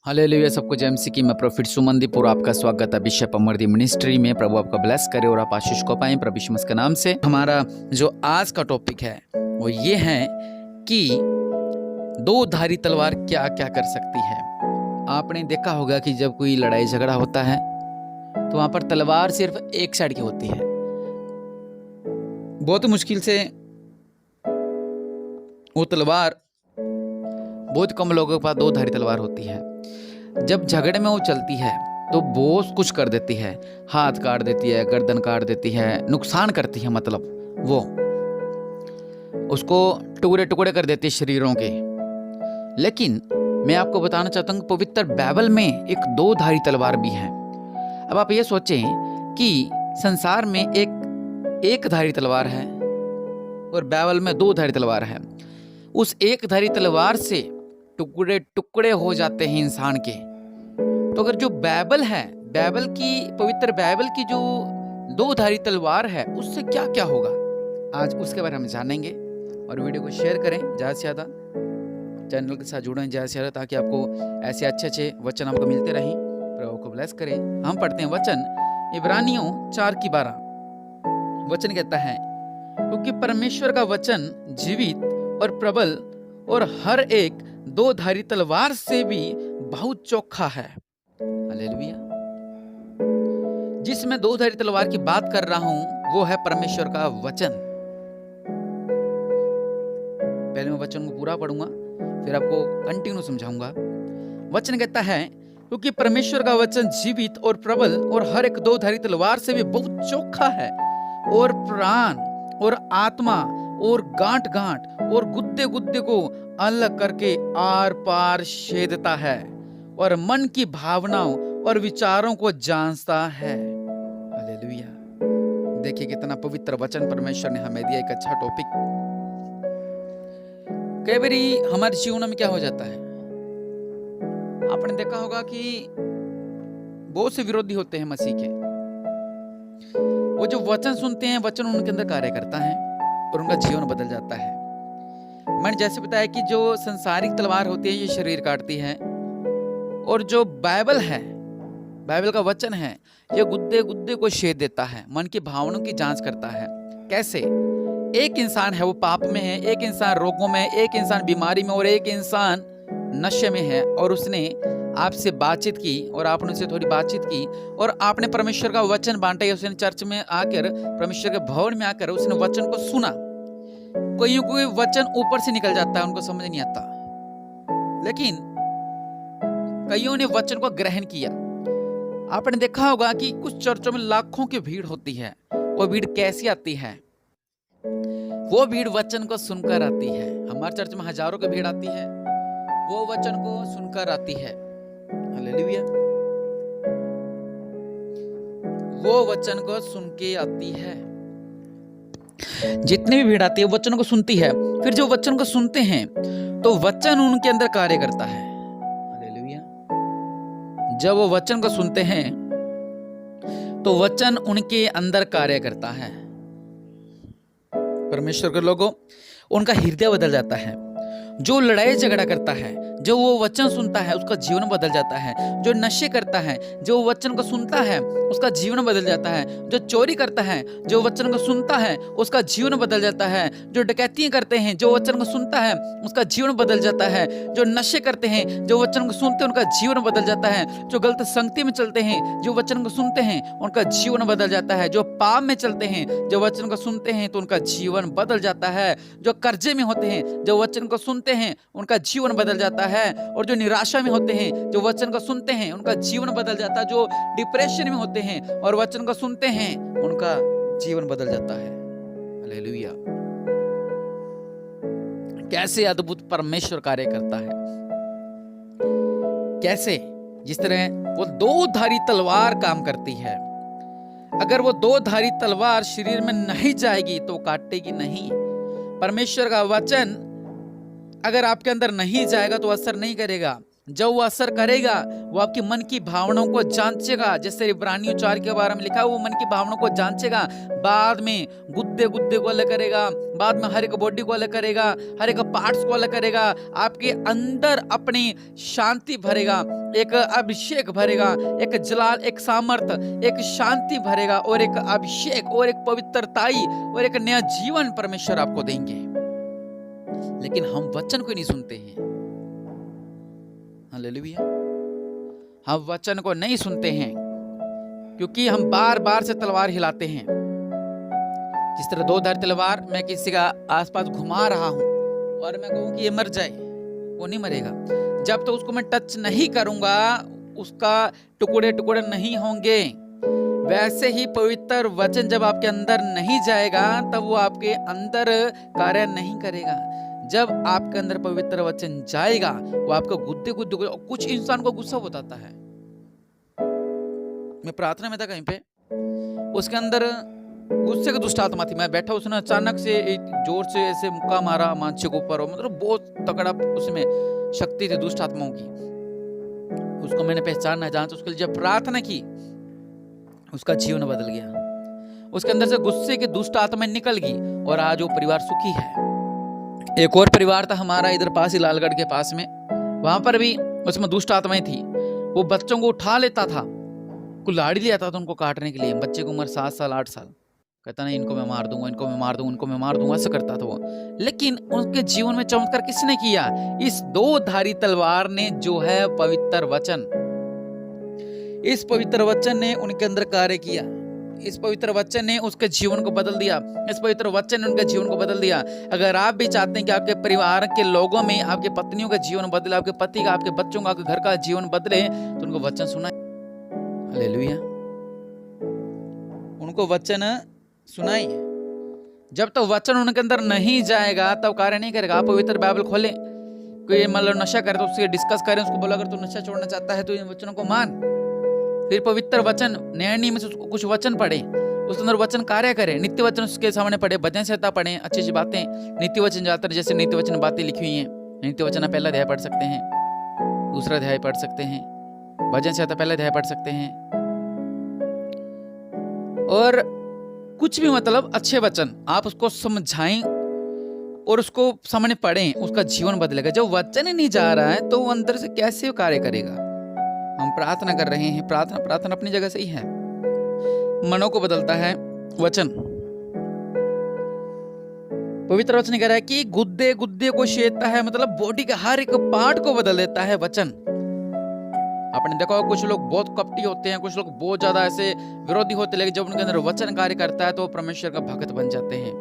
Hallelujah. सबको जय मसीह की। मैं प्रोफिट सुमनदीप और आपका स्वागत है बिशप अमरदीप मिनिस्ट्री में। प्रभु आपका ब्लेस करे और आप आशीष को पाएं प्रभु यीशु मसीह के नाम से। हमारा जो आज का टॉपिक है वो ये है कि दो धारी तलवार क्या क्या कर सकती है। आपने देखा होगा कि जब कोई लड़ाई झगड़ा होता है तो वहां पर तलवार सिर्फ एक साइड की होती है। बहुत मुश्किल से वो तलवार, बहुत कम लोगों के पास दो धारी तलवार होती है। जब झगड़े में वो चलती है तो बहुत कुछ कर देती है, हाथ काट देती है, गर्दन काट देती है, नुकसान करती है, मतलब वो उसको टुकड़े टुकड़े कर देती है शरीरों के। लेकिन मैं आपको बताना चाहता हूँ पवित्र बाइबल में एक दो धारी तलवार भी है। अब आप ये सोचें कि संसार में एक धारी तलवार है और बाइबल में दो धारी तलवार है। उस एक धारी तलवार से टुकड़े टुकड़े हो जाते हैं इंसान के। तो अगर जो बाइबल है, बाइबल की, पवित्र बाइबल की जो दो धारी तलवार है, उससे क्या क्या होगा, आज उसके बारे में हम जानेंगे। और वीडियो को शेयर करें ज़्यादा से ज़्यादा, चैनल के साथ जुड़ें ज़्यादा से ज़्यादा, ताकि आपको ऐसे अच्छे अच्छे वचन आपको मिलते रहें। प्रभु को ब्लेस करें। हम पढ़ते हैं वचन इब्रानियों 4:12। वचन कहता है, क्योंकि परमेश्वर का वचन जीवित और प्रबल और हर एक दो धारी तलवार से भी बहुत चोखा है। हालेलुया। जिसमें दो धारी तलवार की बात कर रहा हूं वो है परमेश्वर का वचन। पहले मैं वचन को पूरा पढ़ूंगा, फिर आपको कंटिन्यू समझाऊंगा। वचन कहता है, क्योंकि परमेश्वर का वचन जीवित और प्रबल और हर एक दो धारी तलवार से भी बहुत चोखा है और प्राण और आत्मा और गांठ गांठ और गुद्दे गुद्दे को अलग करके आर पार छेदता है और मन की भावनाओं और विचारों को जांचता है। हालेलुया। देखिए कितना पवित्र वचन परमेश्वर ने हमें दिया, एक अच्छा टॉपिक। कई बार हमारे जीवन में क्या हो जाता है, आपने देखा होगा कि बहुत से विरोधी होते हैं मसीह के। वो जो वचन सुनते हैं, वचन उनके अंदर कार्य करता है और उनका जीवन बदल जाता है। मैंने जैसे बताया कि जो संसारिक तलवार होती है ये शरीर काटती है, और जो बाइबल है, बाइबल का वचन है, ये गुद्दे गुद्दे को छेद देता है, मन की भावनाओं की जांच करता है। कैसे? एक इंसान है वो पाप में है, एक इंसान रोगों में है, एक इंसान बीमारी में और एक इंसान नशे में है, और उसने आपसे बातचीत की और आपने उससे थोड़ी बातचीत की और आपने परमेश्वर का वचन बांटा। उसने चर्च में आकर, परमेश्वर के भवन में आकर उसने वचन को सुना। कोई वचन ऊपर से निकल जाता है, उनको समझ नहीं आता, लेकिन कईयों ने वचन को ग्रहण किया। आपने देखा होगा कि कुछ चर्चों में लाखों की भीड़ होती है। वो भीड़ कैसी आती है? वो भीड़ वचन को सुनकर आती है। हमारे चर्च में हजारों की भीड़ आती है, वो वचन को सुनकर आती है। हालेलुया। वो वचन को सुन के आती है। जितनी भी भीड़ आती है वचन को सुनती है। फिर जो वचन को सुनते हैं तो वचन उनके अंदर कार्य करता है। हालेलुया। जब वो वचन को सुनते हैं तो वचन उनके अंदर कार्य करता है। परमेश्वर के लोगों, उनका हृदय बदल जाता है। जो लड़ाई झगड़ा करता है, जो वो वचन सुनता है, उसका जीवन बदल जाता है। जो नशे करता है, जो वचन को सुनता है, उसका जीवन बदल जाता है। जो चोरी करता है, जो वचन को सुनता है, उसका जीवन बदल जाता है। जो डकैतियां करते हैं, जो वचन को सुनता है, उसका जीवन बदल जाता है। जो नशे करते हैं, जो वचन को सुनते हैं, उनका जीवन बदल जाता है। जो गलत संगति में चलते हैं, जो वचन को सुनते हैं, उनका जीवन बदल जाता है। जो पाप में चलते हैं, जो वचन को सुनते हैं, तो उनका जीवन बदल जाता है। जो कर्जे में होते हैं, जो वचन को सुनते हैं, उनका जीवन बदल जाता है। और जो निराशा में होते हैं, जो वचन को सुनते हैं, उनका जीवन बदल जाता है। जो डिप्रेशन में होते हैं और वचन को सुनते हैं, उनका जीवन बदल जाता है। हालेलुया। कैसे अद्भुत परमेश्वर कार्य करता है, कैसे, जिस तरह वो दो धारी तलवार काम करती है। अगर वो दो धारी तलवार शरीर में नहीं जाएगी तो काटेगी नहीं। परमेश्वर का वचन अगर आपके अंदर नहीं जाएगा तो असर नहीं करेगा। जब वो असर करेगा वो आपकी मन की भावनाओं को जांचेगा, जैसे इब्रानियों 4 के बारे में लिखा है, वो मन की भावनाओं को जांचेगा, बाद में गुद्दे गुद्दे को अलग करेगा, बाद में हर एक बॉडी को अलग करेगा, हर एक पार्ट्स को अलग करेगा, आपके अंदर अपनी शांति भरेगा, एक अभिषेक भरेगा, एक जलाल, एक सामर्थ, एक शांति भरेगा और एक अभिषेक और एक पवित्रताई और एक नया जीवन परमेश्वर आपको देंगे। लेकिन हम वचन को नहीं सुनते हैं। हालेलुया। हम वचन को नहीं सुनते हैं क्योंकि हम बार बार से तलवार हिलाते हैं। जिस तरह दो धार तलवार मैं किसी का आसपास घुमा रहा हूं और मैं कहूं कि ये मर जाए, वो नहीं मरेगा। जब तो उसको मैं टच नहीं करूंगा उसका टुकड़े टुकड़े नहीं होंगे। वैसे ही पवित्र वचन जब आपके अंदर नहीं जाएगा तब वो आपके अंदर कार्य नहीं करेगा। जब आपके अंदर पवित्र वचन जाएगा वो आपको गुद्दे गुद्दे को, कुछ इंसान को गुस्सा बताता है। मैं प्रार्थना में था कहीं पे, उसके अंदर गुस्से का दुष्ट आत्मा थी। मैं बैठा, उसने अचानक से एक जोर से ऐसे मुक्का मारा मांचे के ऊपर, मतलब बहुत तगड़ा उसमें शक्ति थी दुष्ट आत्माओं की। उसको मैंने पहचाना, जांच, उसके लिए जब प्रार्थना की उसका जीवन बदल गया। उसके अंदर से गुस्से की दुष्ट आत्मा निकल गई और आज वो परिवार सुखी है। एक और परिवार था हमारा इधर पास ही, लालगढ़ के पास में, वहां पर भी उसमें दुष्ट आत्माएं थी। वो बच्चों को उठा लेता था, कुल्हाड़ी ले आता था उनको काटने के लिए। बच्चे की उम्र 7 साल 8 साल, कहता नहीं इनको मैं मार दूंगा, इनको मैं मार दूंगा, इनको मैं मार दूंगा, ऐसा करता था वो। लेकिन उनके जीवन में चमत्कार किसने किया? इस दो धारी तलवार ने, जो है पवित्र वचन। इस पवित्र वचन ने उनके अंदर कार्य किया। इस पवित्र वचन ने उसके जीवन को बदल दिया। इस पवित्र वचन ने उनके जीवन को बदल दिया। अगर आप भी चाहते हैं कि आपके परिवार के लोगों में, आपके पत्नियों का जीवन बदले, आपके पति का, आपके बच्चों का, आपके घर का जीवन बदले, तो उनको वचन सुनाए। हालेलुया। उनको वचन सुनाइए। जब तक वचन उनके अंदर नहीं जाएगा तब कार्य नहीं करेगा। आप पवित्र बाइबल खोलें, कोई मतलब नशा करे तो उससे डिस्कस करें, उसको बोला अगर तू नशा छोड़ना चाहता है तो इन वचनों को मान। फिर पवित्र वचन, नया नियम में कुछ वचन पढ़े, उसके अंदर वचन कार्य करे। नित्य वचन उसके सामने पढ़े, भजन संहिता पढ़े, अच्छी अच्छी बातें नित्य वचन ज्यादातर, जैसे नित्य वचन बातें लिखी हुई हैं। नित्य वचन पहला अध्याय पढ़ सकते हैं, दूसरा अध्याय पढ़ सकते हैं, भजन संहिता पहला अध्याय पढ़ सकते हैं। और कुछ भी मतलब अच्छे वचन आप उसको समझाएं और उसको सामने पढ़ें, उसका जीवन बदलेगा। जब वचन ही नहीं जा रहा है तो वो अंदर से कैसे कार्य करेगा? हम प्रार्थना कर रहे हैं, प्रार्थना अपनी जगह सही है, मनों को बदलता है वचन। पवित्र वचन कह रहा है कि गुद्दे गुद्दे को छेदता है, मतलब बॉडी के हर एक पार्ट को बदल देता है वचन। आपने देखा होगा कुछ लोग बहुत कपटी होते हैं, कुछ लोग बहुत ज्यादा ऐसे विरोधी होते हैं, लेकिन जब उनके अंदर वचन कार्य करता है तो परमेश्वर का भक्त बन जाते हैं।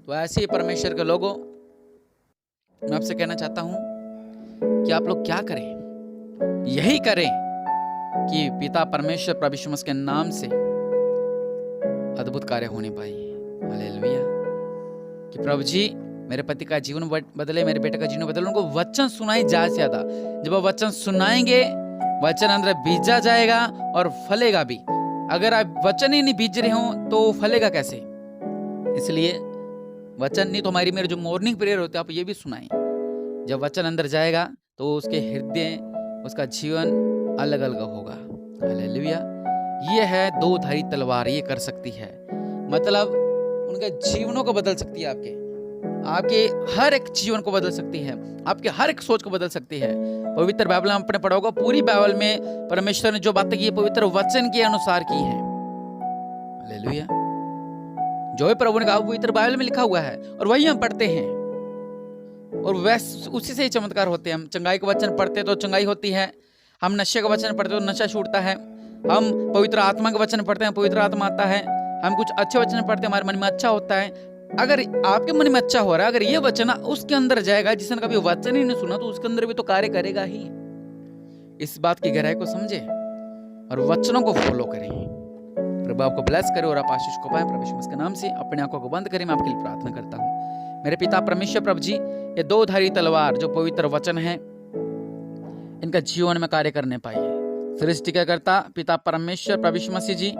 तो ऐसे ही परमेश्वर के लोगों, मैं आपसे कहना चाहता हूं कि आप लोग क्या करें? यही करें कि पिता परमेश्वर प्रभु यीशु मसीह के नाम से अद्भुत कार्य होने पाए। हालेलुया। कि प्रभु जी मेरे पति का जीवन बदले, मेरे बेटे का जीवन बदले। उनको वचन सुनाई ज्यादा से ज्यादा। जब वो वचन सुनाएंगे, वचन अंदर बीजा जाएगा और फलेगा भी। अगर आप वचन ही नहीं बीज रहे हो तो फलेगा कैसे? इसलिए वचन नहीं तो हमारी मेरे जो मॉर्निंग प्रेयर होते हैं आप ये भी सुनाएं। जब वचन अंदर जाएगा तो उसके हृदय, उसका जीवन अलग अलग होगा। हालेलुया। ये है दो धारी तलवार, ये कर सकती है, मतलब उनके जीवनों को बदल सकती है। आपके हर एक जीवन को बदल सकती है, आपके हर एक सोच को बदल सकती है। पवित्र बाइबल में आपने पढ़ा होगा, पूरी बाइबल में परमेश्वर ने जो बातें की है पवित्र वचन के अनुसार की है। हालेलुया। जो भी प्रभु ने कहा पवित्र बाइबल में लिखा हुआ है और वही हम पढ़ते हैं और वैसे उसी से ही चमत्कार होते हैं। हम चंगाई का वचन पढ़ते तो चंगाई होती है, हम नशे का वचन पढ़ते तो नशा छूटता है, हम पवित्र आत्मा का वचन पढ़ते हैं पवित्र आत्मा आता है, हम कुछ अच्छे वचन पढ़ते हैं हमारे मन में अच्छा होता है। अगर आपके मन में अच्छा हो रहा है, अगर ये वचन उसके अंदर जाएगा जिसने कभी वचन ही नहीं सुना, तो उसके अंदर भी तो कार्य करेगा ही। इस बात की गहराई को समझे और वचनों को फॉलो करें। प्रभु आपको ब्लेस करे और आप आशीष को पाए प्रभु यीशु मसीह के नाम से। अपने आंखों को बंद करें, मैं आपके लिए प्रार्थना करता हूँ। मेरे पिता परमेश्वर प्रभु जी, ये दो धारी तलवार जो पवित्र वचन है, इनका जीवन में कार्य करने पाइए। सृष्टि का कर्ता पिता परमेश्वर प्रभु यीशु मसीह जी,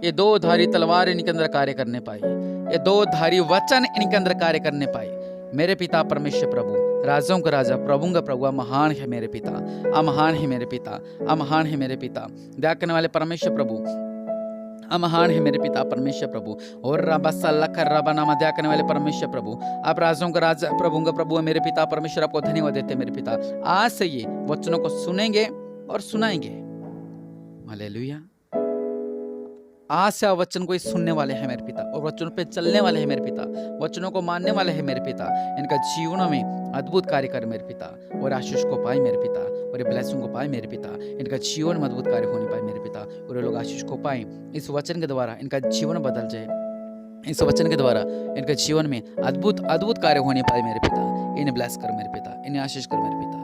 ये दो धारी तलवार इनके अंदर कार्य करने पाए, ये दो धारी वचन इनके अंदर कार्य करने पाए। मेरे पिता परमेश्वर प्रभु राजाओं का राजा, प्रभुओं का प्रभु, महान है मेरे पिता, महान है मेरे पिता, महान है मेरे पिता, दया करने वाले परमेश्वर प्रभु, महान है मेरे पिता परमेश्वर प्रभु। और रबा सल्ला कर रबा नामा, दया करने वाले परमेश्वर प्रभु, आप राजाओं का राजा, प्रभुओं का प्रभु है मेरे पिता परमेश्वर। आपको धन्यवाद देते हैं मेरे पिता, आज से ये वचनों को सुनेंगे और सुनाएंगे। हालेलुया। आज से आप वचन को ही सुनने वाले हैं मेरे पिता, और वचनों पे चलने वाले हैं मेरे पिता, वचनों को मानने वाले हैं मेरे पिता। इनका जीवनों में अद्भुत कार्य कर मेरे पिता, और आशीष को पाए मेरे पिता, और ये ब्लेसिंग को पाए मेरे पिता। इनका जीवन में अद्भुत कार्य होने पाए मेरे पिता, और ये लोग आशीष को पाए। इस वचन के द्वारा इनका जीवन बदल जाए, इस वचन के द्वारा इनके जीवन में अद्भुत अद्भुत कार्य होने पाए मेरे पिता। इन्हें ब्लेस कर मेरे पिता, इन्हें आशीष कर मेरे पिता।